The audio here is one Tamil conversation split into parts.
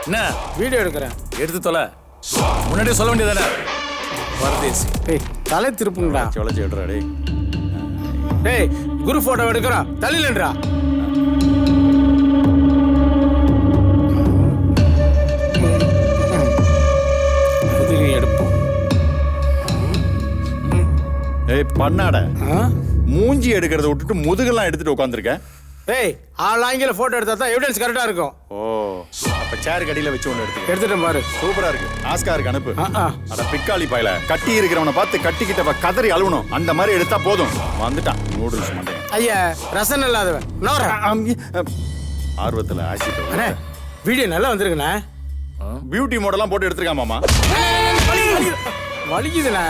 என்ன வீடியோ எடுக்கிறேன். எடுத்து தொலை. முன்னாடியே சொல்ல வேண்டியதானே. பரதேசி. டேய் தலை திருப்புங்கடா. சொல்ல சொல்றா டேய். டேய் குரு போட்டோ எடுக்கிறோம். தள்ளிலன்றா. எடுப்போம். ஏய் பண்ணாட. மூஞ்சி எடுக்கிறத விட்டுட்டு முதுகெல்லாம் எடுத்துட்டு உட்காந்துருக்கேன். டேய் ஆளாங்கில போட்டோ எடுத்தா தான் எவிடன்ஸ் கரெக்டா இருக்கும். ஓ அப்ப சேர் கடியில வச்சு ஒன்று எடுத்துட்டேன் பாரு. சூப்பரா இருக்கு. ஆஸ்காருக்கு அனுப்பு. அட பிக்காளி பாயில கட்டி இருக்கிறவனை பார்த்து கட்டிக்கிட்ட கதறி அழுவணும். அந்த மாதிரி எடுத்தா போதும். வந்துட்டான் நூடுல்ஸ் மண்டையன். ஐயா ரசன் இல்லாதவன். ஆர்வத்துல ஆசிட்டு வீடியோ நல்லா வந்திருக்குண்ணா. பியூட்டி மாடலாம் போட்டு எடுத்துருக்கான் மாமா. வலிக்குதுண்ணா.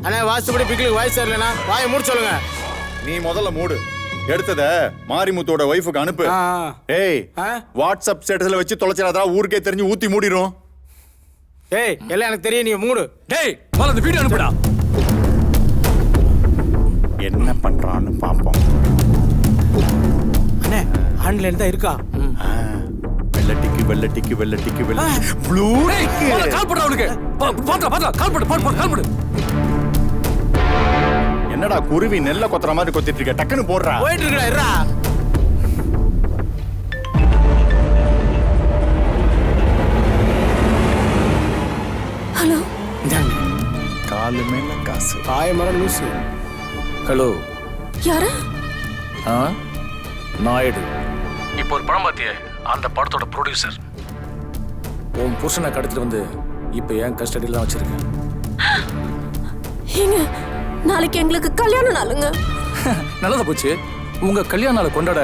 அண்ணா வாசுபடி பிக்களுக்கு வாய்ஸ் இல்லைண்ணா. வாயை மூடு சொல்லுங்க. நீ முதல்ல மூடு. எடுத்தத மாரிமுத்தோட வைஃபுக்கு அனுப்பு. ஏய் வாட்ஸ்அப் ஸ்டேட்டஸ்ல வச்சு தொலைச்சிராதா. ஊருக்கே தெரிஞ்சு ஊத்தி மூடிரும். ஏய் எல்லாம் எனக்கு தெரியும். நீ மூடு. டேய் முதல்ல அந்த வீடியோ அனுப்புடா. என்ன பண்றான்னு பாப்போம். அண்ணே ஆன்லைன் தான் இருக்கா. வெள்ளட்டிக்கு ப்ளூ கால் போடு அவனுக்கு. பாத்தா கால் போடு. என்னடா குருவி நெல்ல கொத்துற மாதிரி கொத்திட்டு இருக்க. டக்குன்னு போடுறா. போயிட்டு இருக்கடா இருடா. ஹலோ. காலு மேல காசு. காய மரம் லூசு. ஹலோ. யாரு? நாயுடு. இப்போ ஒரு படம் பார்த்தியே, அந்த படத்தோட ப்ரொடியூசர். உன் புருஷனை கடத்திட்டு வந்து இப்போ என் கஸ்டடியில் வச்சிருக்கேன். ஏங்க நாளைக்கு எங்களுக்கு கல்யாண நாளுங்க. நல்லதா போச்சு. உங்க கல்யாண நாளை கொண்டாட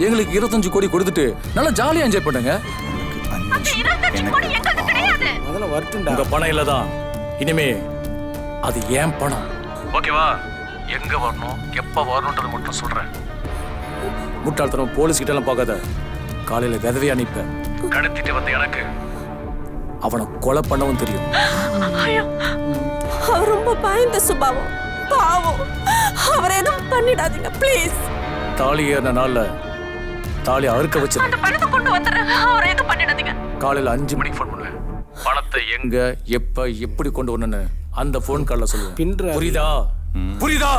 எங்களுக்கு 25 கோடி கொடுத்துட்டு நல்லா ஜாலியா என்ஜாய் பண்ணுங்க. முதல்ல வரட்டும்டா. உங்க பணம் இல்லதான். இனிமே அது ஏன் பணம். ஓகேவா? எங்க வரணும் எப்ப வரணும்ன்றது மட்டும் சொல்றேன். முட்டாள்தனம் போலீஸ் கிட்ட எல்லாம் பார்க்காத. காலையில விதவையா நிப்ப. கடத்திட்டு வந்த எனக்கு அவனை கொலை பண்ணவும் தெரியும். அவர் ரொம்ப பயந்த சுபாவம். பாவம். அவரை எதுவும் பண்ணிடாதீங்க ப்ளீஸ். தாலி ஏறின நாள்ல தாலி அறுக்க வச்சு அந்த பணத்தை கொண்டு வந்துடுறேன். அவரை எதுவும் பண்ணிடாதீங்க. காலையில 5 மணிக்கு ஃபோன் பண்ணுவேன். பணத்தை எங்க எப்ப எப்படி கொண்டு வரணும்னு அந்த ஃபோன் கால்ல சொல்லுவேன். புரியுதா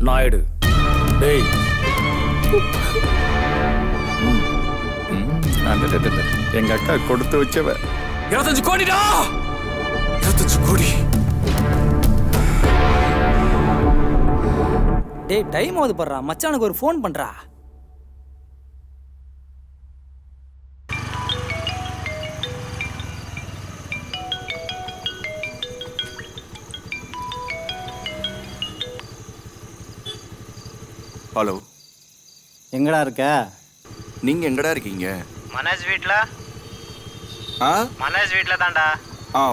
நாயுடு? டேய் எங்க அக்கா கொடுத்து வச்சவ 25 கோடிடா. 25 கோடி. டேய் டைம் ஆகுது பண்றா. மச்சானுக்கு ஒரு ஃபோன் பண்றா. ஹலோ. எங்கடா இருக்க? நீங்க எங்கடா இருக்கீங்க? மனோஜ் வீட்ல. மனோஜ் வீட்ல தான்டா.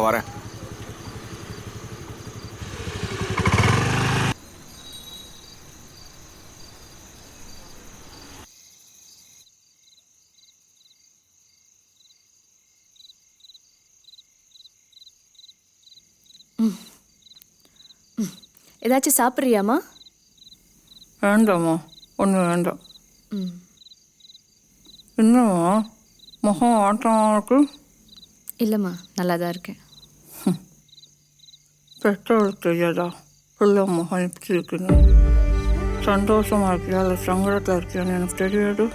வரேன். ஏதாச்சும் சாப்பிட்றியாமா? வேண்டாம்மா, ஒன்றும் வேண்டாம். என்னம்மா முகம் ஆட்டம் இருக்கு? இல்லைம்மா, நல்லா தான் இருக்கேன். பெற்றோருக்கு தெரியாதா பிள்ளை முகம் எப்படி இருக்குன்னு? சந்தோஷமா இருக்கியா இல்லை சங்கடத்தில் இருக்கியான்னு எனக்கு தெரியாது.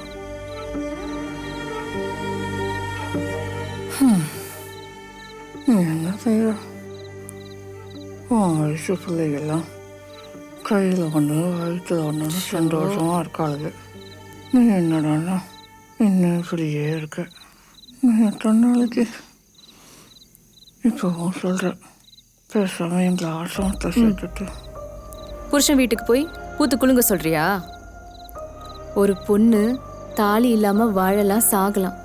நீ என்ன செய்ய? வயசு பிள்ளைகள்லாம் கையில் ஒன்று வயிற்றில் ஒன்று சந்தோஷமாக இருக்காளுங்க. நீ என்னடான்னா இன்னும் இப்படியே இருக்க. நீ எத்தனை நாளைக்கு? இப்போவும் சொல்கிறேன், பேசாமல் எங்களை ஆசமத்தை சேர்த்துட்டு புருஷன் வீட்டுக்கு போய் பூத்து குலுங்க சொல்றியா? ஒரு பொண்ணு தாலி இல்லாமல் வாழலாம், சாகலாம்.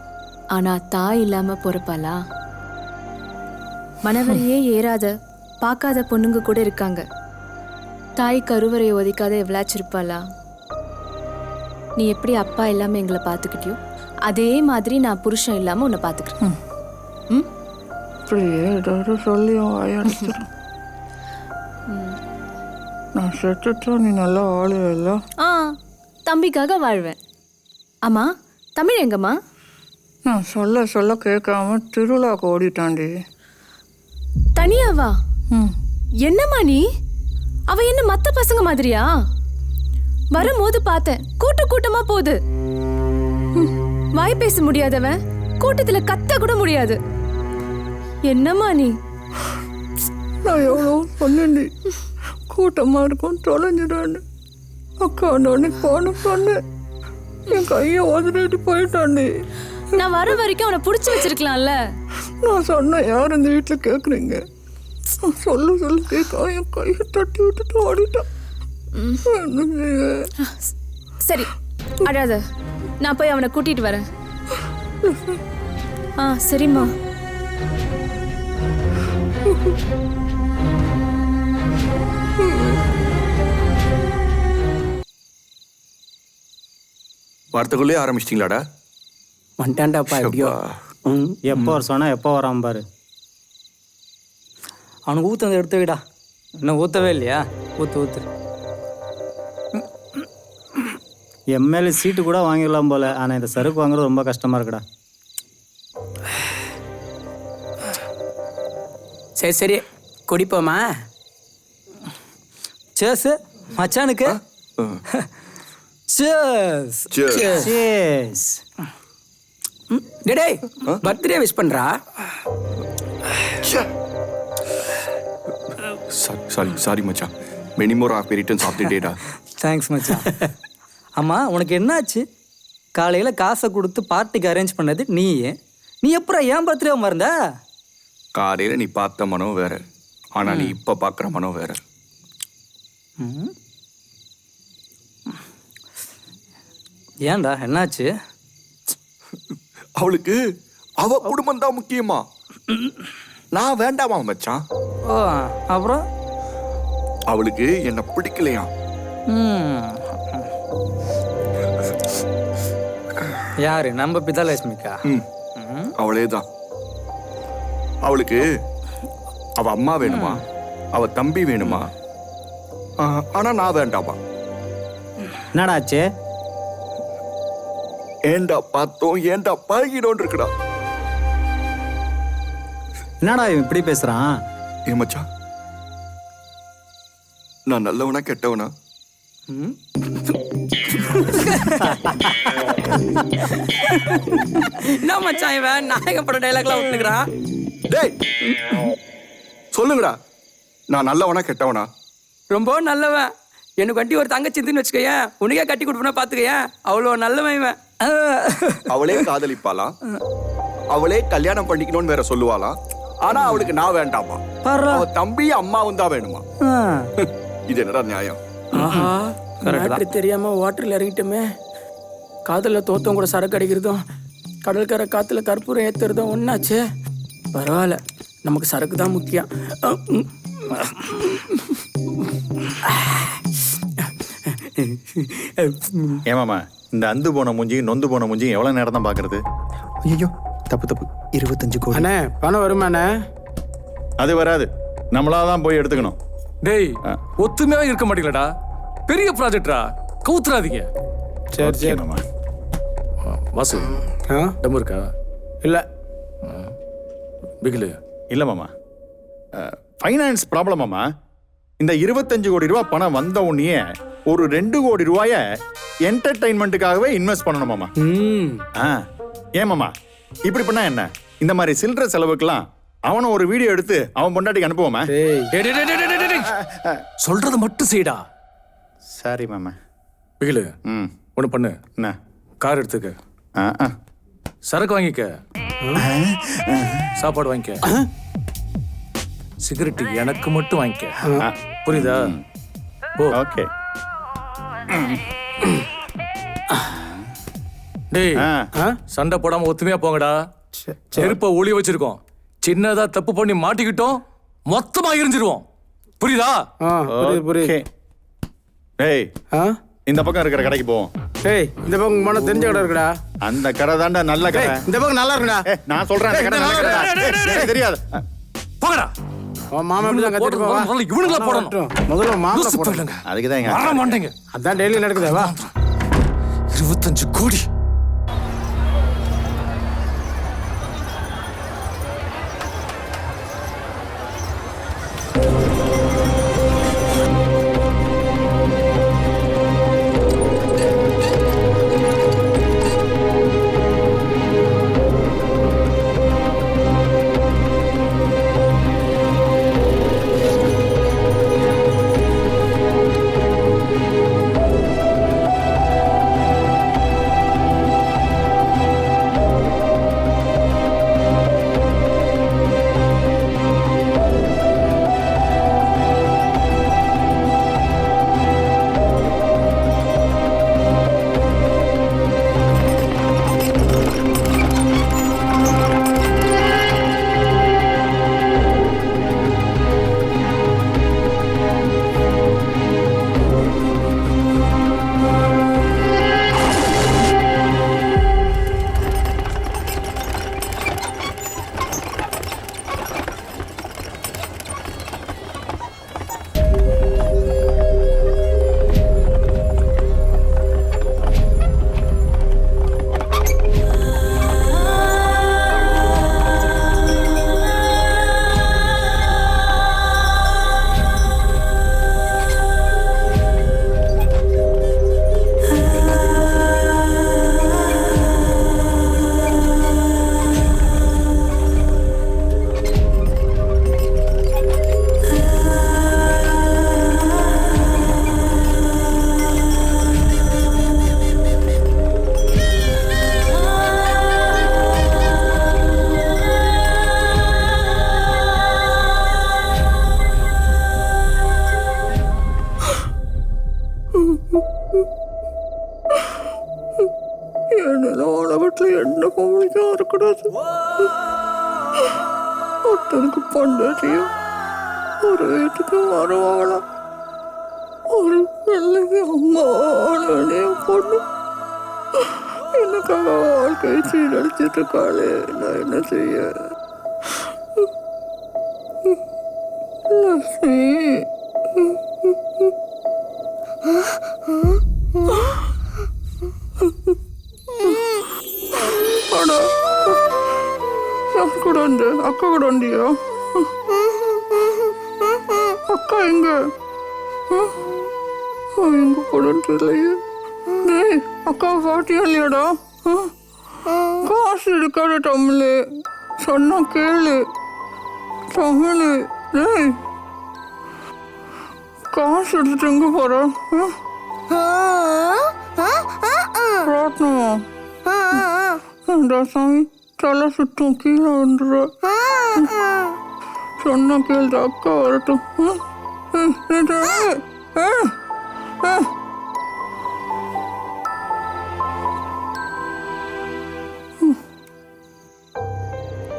ஆனால் தாய் இல்லாமல் பொறுப்பாளா? மனவரையே ஏறாத பார்க்காத பொண்ணுங்க கூட இருக்காங்க. தாய் கருவறையை ஒதுக்காத எவ்வளாச்சும் இருப்பாளா? நீ எப்படி அப்பா இல்லாமல் எங்களை பார்த்துக்கிட்டியோ அதே மாதிரி நான் புருஷன் இல்லாமல் உன்னை பார்த்துக்கிறேன். ம், இப்படியே ஏதாவது சொல்லி வாயாடுறேன். நான் செத்துட்டா நீ நல்லா வாழுவில்ல? தம்பிக்காக வாழ்வேன். ஆமா, தமிழ் எங்கம்மா? நான் சொல்ல சொல்ல கேட்காம திருவிழாக்கு ஓடிட்டாண்டி. தனியாவா? ம். என்னம்மா நீ? அவ என்ன மத்த பசங்க மாதிரியா? வரும்போது பார்த்தேன், கூட்டமா போகுது. வாய் பேச முடியாதவன் கூட்டத்துல கத்த கூட முடியாது. என்னம்மா நீ? நான் எவ்வளோ சொன்னேன்டி, கூட்டமாக இருக்கும் தொலைஞ்சிடான்னு. அக்கா உடனே போன சொன்னேன், என் கையை உதறிட்டு போயிட்டாண்டி. நான் வர வரைக்கும் அவனை புடிச்சு வச்சிருக்கலாம்ல. நான் சொன்னேன், யார் இந்த வீட்டில் கேட்குறீங்க? சொல்லு கேட்க என் கையை தட்டி விட்டுட்டு ஓடிட்டான். சரி, அழாத. நான் போய் அவனை கூட்டிட்டு வரேன். சரிம்மா. வார்த்தைக்குள்ளே ஆரம்பிச்சிட்டிங்களாடா? வந்துட்டான்டாப்பா எப்படியோ. எப்போ வர சொன்னா எப்போ வராம பாரு. அவனுக்கு ஊற்ற எடுத்து வைடா. இன்னும் ஊற்றவே இல்லையா? ஊற்று. எம்எல்ஏ சீட்டு கூட வாங்கிடலாம் போல. ஆனால் இந்த சரக்கு வாங்குறது ரொம்ப கஷ்டமாக இருக்குடா. சரி குடிப்போமா? சேஸ் மச்சானுக்கு. Chase Cheers. சேஸ். டேய் பர்த்டே விஷ் பண்றா. சாரி மச்சான். Many more happy returns of the data. Thanks மச்சான். ஆமாம், உனக்கு என்னாச்சு? காலையில் காசை கொடுத்து பார்ட்டிக்கு அரேஞ்ச் பண்ணது நீ எப்பறம் ஏன் பர்த்டே மறந்த? காலையில் நீ பார்த்த மனம் வேற, ஆனால் நீ இப்போ பார்க்குற மனம் வேற. ஏன்டா என்னாச்சு? அவளுக்கு அவ குடும்பம் தான் முக்கியமா, நான் வேண்டாமா மச்சான்? ஓ, அப்புறம் அவளுக்கு என்ன பிடிக்கலையா? யாரு? நம்ம பிதாலட்சுமிக்கா? அவளே தான். அவளுக்கு அவ அம்மா வேணுமா, அவ தம்பி வேணுமா, ஆனா நான் வேண்டாமா. என்னடா ஆச்சு? ஏண்டா பார்த்தோம் ஏண்டா பழகிடோன்னு இருக்குடா. என்னடா இவன் இப்படி பேசுறான்? ஏ மச்சான், நான் நல்லவனா கெட்டவனா? என்ன மச்சான் இவன் நாயகப்பட டைலாக்லாம் விட்டுக்கிறான்? டேய் சொல்லுங்கடா, நான் நல்லவனா கெட்டவனா? ரொம்ப நல்லவன். எனக்கு வண்டி ஒரு தங்கச்சி இருந்துன்னு வச்சுக்கேன், உனக்கே கட்டி கொடுப்பா பாத்துக்கேன். அவ்வளோ நல்லவன் இவன். அவளே காதலிப்பாளாம், அவளே கல்யாணம் பண்ணிக்கணும்னு வேற சொல்லுவாளாம், ஆனா அவளுக்கு நான் வேண்டாமா. அவ தம்பி அம்மாவும் தான் வேணுமா. இது என்னடா நியாயம்? ஆஹா, மேட்ரு தெரியாம வாட்டர்ல இறங்கிட்டோமே. காதல தோத்தம் கூட சரக்கு அடிக்கிறதும் கடற்கரை காத்துல கற்பூரம் ஏத்துறதும் ஒன்னாச்சு. பரவாயில்ல, நமக்கு சரக்கு தான் முக்கியம். ஏமாமா, இந்த அந்து போன மூஞ்சி நொந்து போன மூஞ்சி எவ்வளவு நேரம் தான் பாக்குறது? ஐயோ தப்பு 25 கோடி. அண்ணே பணம் வருமாண்ணே? அது வராது, நம்மளாதான் போய் எடுத்துக்கணும். டேய் ஒத்துமையா இருக்க மாட்டீங்களா? பெரிய ப்ராஜெக்டா, கவுத்துறாதீங்க. சரி மாமா. வாசு, ஆ டம்மு இருக்கா? இல்லை பிகிலு இல்ல மாமா, ஃபைனான்ஸ் ப்ராப்ளம் மாமா. இந்த 25 கோடி ரூபாய் பணம் வந்த உடனே ஒரு 2 கோடி ரூபாய என்டர்டைன்மெண்ட்டுக்காகவே இன்வெஸ்ட் பண்ணணும் மாமா. ஏன் மாமா இப்படி பண்ணா என்ன? இந்த மாதிரி சில்லற செலவுக்கெல்லாம் அவனை ஒரு வீடியோ எடுத்து அவன் பொண்டாட்டிக்கு அனுப்புவோமா? சொல்றது மட்டும் செய்டா. சரி மாமா. பிகிலு, ம், ஒண்ணு பண்ணு. என்ன? கார் எடுத்துக்க, ஆ, சரக்கு வாங்கிக்க, சாப்பாடு வாங்கிக்க, சிகரெட் எனக்கு மட்டும் வாங்கிக்க. புரியுதா? போ. ஓகே. டேய் சண்டை போடாம ஒத்துமையா போங்கடா. செருப்ப ஒளி வச்சிருக்கோம், சின்னதா தப்பு பண்ணி மாட்டிக்கிட்டோம் மொத்தமா எரிஞ்சிருவோம். புரியுதா? புரியுது. டேய் இந்த பக்கம் இருக்கிற கடைக்கு போவோம். ஏய் இந்த பக்கம் போனா தெரிஞ்ச கடை இருக்குடா. அந்த கடை தாண்டா நல்ல கடை. இந்த பக்கம் நல்லா இருக்குடா. நான் சொல்றேன் அந்த கடை நல்ல கடை. எனக்கு தெரியாது. போங்கடா. மாமா இப்படி தான் கத்திட்டு போவா. இவனுங்களா போடணும். முதல்ல மாமா போடுங்க. அதுக்கு தான் வர மாட்டேங்க. அதான் டெய்லி நடக்குதே. வா 25 கோடி. இருக்கக்கூடாது. ஒருத்தனுக்கு பொண்டாட்டியும் ஒரு வீட்டுக்கு வருவாங்களாம். ஒரு பிள்ளைக்கு அம்மாவோட பொண்ணு எனக்காக வாழ்க்கை சீரழிச்சிட்டு இருக்காளே, நான் என்ன செய்ய? லட்சுமி, கூட வந்து அக்கா கூட வந்தியா? அக்கா எங்க எங்க போடன்னு தெரியலையே. டேய், அக்காவை பாட்டியா இல்லையாடா? காசு இருக்காத தமிழ், சொன்னா கேளு தமிழ். டேய், காசு எடுத்துட்டு எங்க போற? ராட்னமா? சாமி, தலை சுத்தம், கீழே வந்துடுற. சொன்னா கேள்வி, அக்கா வரட்டும்.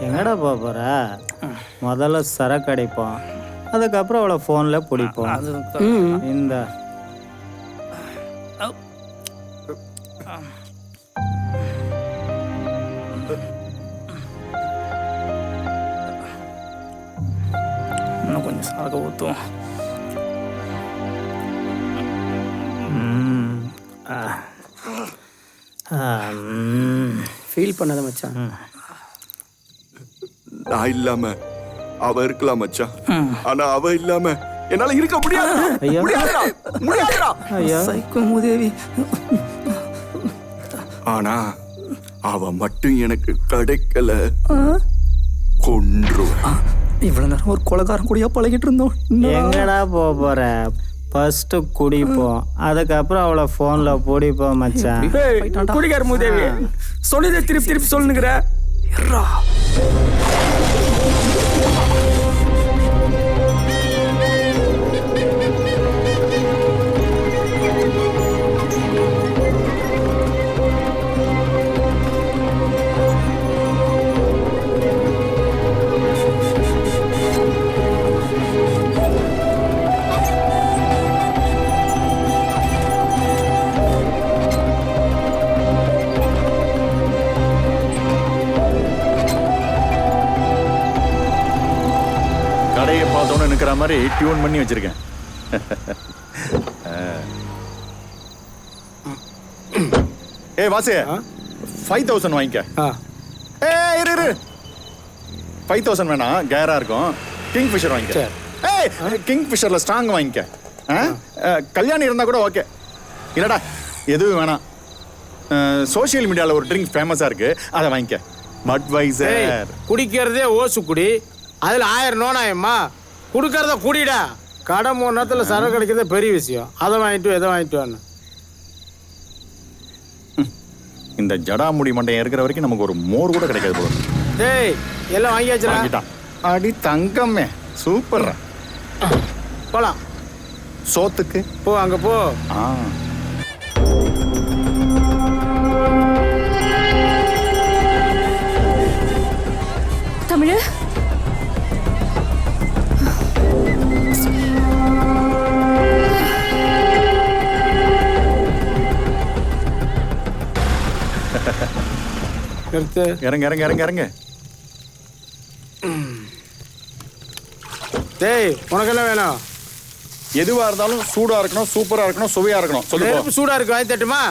எங்கடா போற? முதல்ல சரக்கு அடிப்போம், அதுக்கப்புறம் அவளை ஃபோன்ல பிடிப்போம். இந்த இன்னும் கொஞ்சம் சரக்கு ஊற்றுவோம். ஃபீல் பண்ணாத மச்சான். நான் இல்லாம அவ இருக்கலாம் மச்சான், ஆனா அவ இல்லாம என்னால இருக்க முடியாது. முடியாதுடா, முடியாதுடா. சைக்கோ மூதேவி. ஆனா அவ மட்டும் எனக்கு கிடைக்கல, கொன்றுவேன். இவ்வளவு நேரம் ஒரு கொலைகாரன் கூடயா பழகிட்டு இருந்தோம். எங்கடா போற? ஃபர்ஸ்ட் குடிப்போம், அதுக்கப்புறம் அவளை ஃபோன்ல பிடிப்போம் மச்சான். குடிகார மூதேவி, சொல்லிதே திருப்பி திருப்பி சொல்லுங்கிற. கடையை பார்த்தோன்னு நிற்கிற மாதிரி டியூன் பண்ணி வச்சிருக்கேன். ஏய் வாசு, 5000 வாங்கிக்க. ஏய் இரு, 5000 வேணாம், கேரா இருக்கும். கிங் ஃபிஷர் வாங்கிக்க. ஏய், கிங் ஃபிஷர்ல ஸ்ட்ராங் வாங்கிக்க. கல்யாணம் இருந்தா கூட ஓகே. இல்லடா எதுவும் வேணாம். சோசியல் மீடியாவில் ஒரு ட்ரிங்க் ஃபேமஸா இருக்கு, அதை வாங்கிக்க. பட்வைசர். குடிக்கிறதே ஓசு குடி, அதுல 1000 நோனாயம்மா. குடுக்கறத குடிடா. கடை 3 நேரத்தில் சரக்கு கிடைக்கிறதே பெரிய விஷயம். அதை வாங்கிட்டு எதை வாங்கிட்டு வான்னு. இந்த ஜடாமுடி மண்டையம் இருக்கிற வரைக்கும் நமக்கு ஒரு மோர் கூட கிடைக்காது போல. டேய், எல்லாம் வாங்கியாச்சுடா. வாங்கிட்டான். அடி தங்கமே, சூப்பர். போலாம். சோத்துக்கு போ, அங்க போ. தமிழ், நிறுத்து. இறங்க இறங்க இறங்க இறங்க. டேய், உனக்கெல்லாம் வேணும்? எதுவா இருந்தாலும் சூடா இருக்கணும், சூப்பரா இருக்கணும், சுவையா இருக்கணும். சொல்லு. சூடா இருக்கு, வாங்கி தட்டுமா?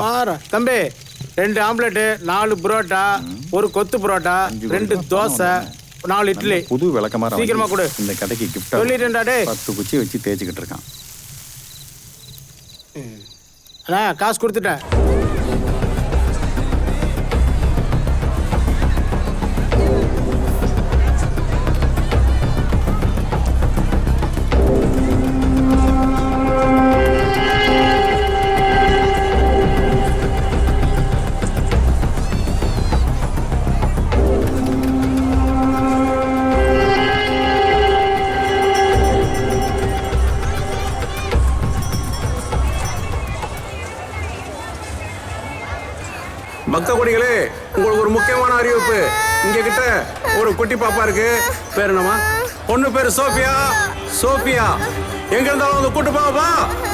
வார தம்பி, 2 ஆம்லெட், 4 புரோட்டா, 1 கொத்து புரோட்டா, 2 தோசை, 4 இட்லி. புது விளக்கமா சீக்கிரமா கொடு. இந்த கடைக்கு கிஃப்ட் சொல்லிட்டேன்டா. டேய், 10 குச்சி வச்சு தேய்ச்சிக்கிட்டு இருக்கான். அண்ணா, காசு கொடுத்துட்டேன். பக்த கொடிகளே, உங்களுக்கு ஒரு அறிவிப்பு. இங்க கிட்ட ஒரு குட்டி பாப்பா இருக்கு. பேர் என்னம்மா? பொண்ணு பேரு சோஃபியா. சோஃபியா எங்க இருந்தாலும் வந்து கூட்டு போவா.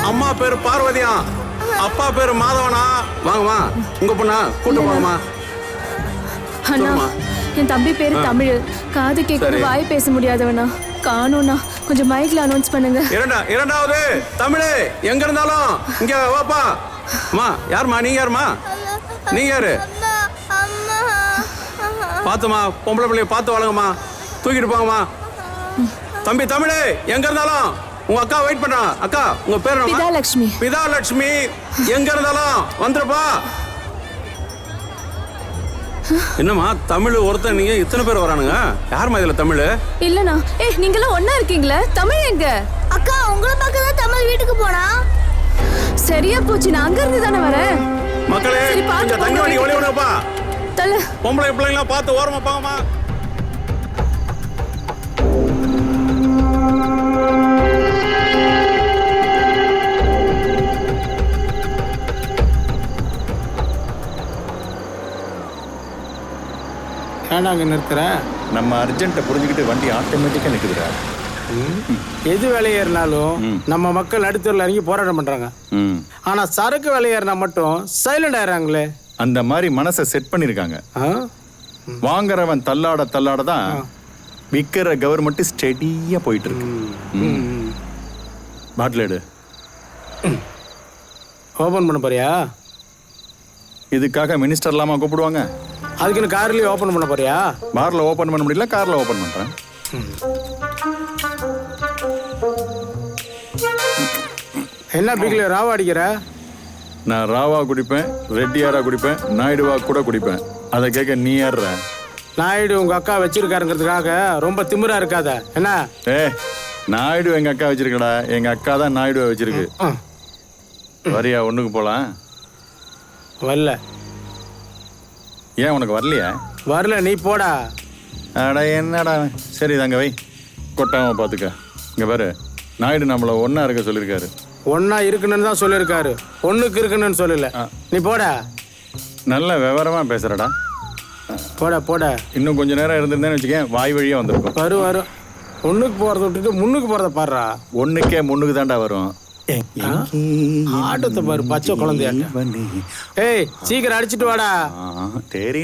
அம்மா பேரு பார்வதியா, அப்பா பேரு மாதவனா. வாங்கம்மா, உங்க பொண்ணா கூட்டு போங்கம்மா. அண்ணா என் தம்பி பேரு தமிழ். காது கேட்க வாய் பேச முடியாதவனா. காணோண்ணா, கொஞ்சம் மைக்ல அனௌன்ஸ் பண்ணுங்க. இரண்டாவது தமிழ் எங்க இருந்தாலும் இங்க வாப்பா. அம்மா யாருமா? நீங்க யாருமா? நீங்க யாரு? பாத்துமா, பொம்பளை பிள்ளைய பார்த்து வளங்கம்மா. தூக்கிட்டு போங்கம்மா. தம்பி தமிழ் எங்க இருந்தாலும் உங்க அக்கா வெயிட் பண்றான். அக்கா உங்க பேர் என்ன? பிதாலட்சுமி. பிதாலட்சுமி எங்க இருந்தாலும் வந்துருப்பா. என்னம்மா தமிழ் ஒருத்தன், நீங்க இத்தனை பேர் வரானுங்க. யாருமா இதுல தமிழ்? இல்லண்ணா. நீங்களும் ஒண்ணா இருக்கீங்களே. தமிழ் எங்க? அக்கா உங்களை பார்க்க தான் தமிழ் வீட்டுக்கு போனா. சரியா போச்சு, நான் அங்க இருந்து தானே வரேன். மக்களே கொஞ்சம் தண்ணி வண்டி ஒளி விடுங்கப்பா. தல பொம்பளை பிள்ளைங்களாம் பார்த்து ஓரமா போங்கம்மா. ஏன்டா அங்க நிறுத்துறேன்? நம்ம அர்ஜென்ட்டை புரிஞ்சுக்கிட்டு வண்டி ஆட்டோமேட்டிக்காக நிற்குதுடா. எது வேலை ஏறினாலும் நம்ம மக்கள் நடுத்தூர்ல இறங்கி போராட்டம் பண்றாங்க. ஆனா சரக்கு வேலை ஏறினா மட்டும் சைலண்ட் ஆயிடுறாங்களே. அந்த மாதிரி மனசை செட் பண்ணியிருக்காங்க. வாங்குறவன் தள்ளாட தள்ளாட தான் விற்கிற கவர்மெண்ட் ஸ்டெடியா போயிட்டு இருக்கு. பாட்டில் எடு. ஓபன் பண்ண போறியா? இதுக்காக மினிஸ்டர் இல்லாம கூப்பிடுவாங்க. அதுக்குன்னு கார்லயே ஓபன் பண்ண போறியா? பார்ல ஓபன் பண்ண முடியல, கார்ல ஓபன் பண்றேன். என்ன பிகில ராவா அடிக்கிற? நான் ராவா குடிப்பேன், ரெட்டியாரா குடிப்பேன், நாயுடுவா கூட குடிப்பேன். அதை கேட்க நீ ஏறுற. நாயுடு உங்க அக்கா வச்சிருக்காருங்கிறதுக்காக ரொம்ப திமிரா இருக்காத என்ன? நாயுடு எங்க அக்கா வச்சிருக்கடா. எங்க அக்கா தான் நாயுடுவை வச்சிருக்கு. வரியா ஒண்ணுக்கு போலாம்? வரல. ஏன் உனக்கு வரலையா? வரல, நீ போடா. அடா என்னடா. சரி தாங்க வை, கொட்டாம பாத்துக்க. இங்க பாரு, நாயுடு நம்மள ஒன்னா இருக்க சொல்லியிருக்காரு. ஒன்னா இருக்கணும்னு தான் சொல்லியிருக்காரு, ஒண்ணுக்கு இருக்கணும்னு சொல்லல. நீ போடா. நல்ல விவரமா பேசுறடா. போடா போடா. இன்னும் கொஞ்ச நேரம் இருந்திருந்தேன்னு வச்சுக்கேன், வாய் வழியா வந்திருக்கும். வரும். ஒண்ணுக்கு போறத விட்டுட்டு முன்னுக்கு போறத பாடுறா. ஒண்ணுக்கே முன்னுக்கு தாண்டா வரும். ஆட்டத்தை பாரு, பச்சை குழந்தையாட்ட. ஏய் சீக்கிரம் அடிச்சிட்டு வாடா. சரி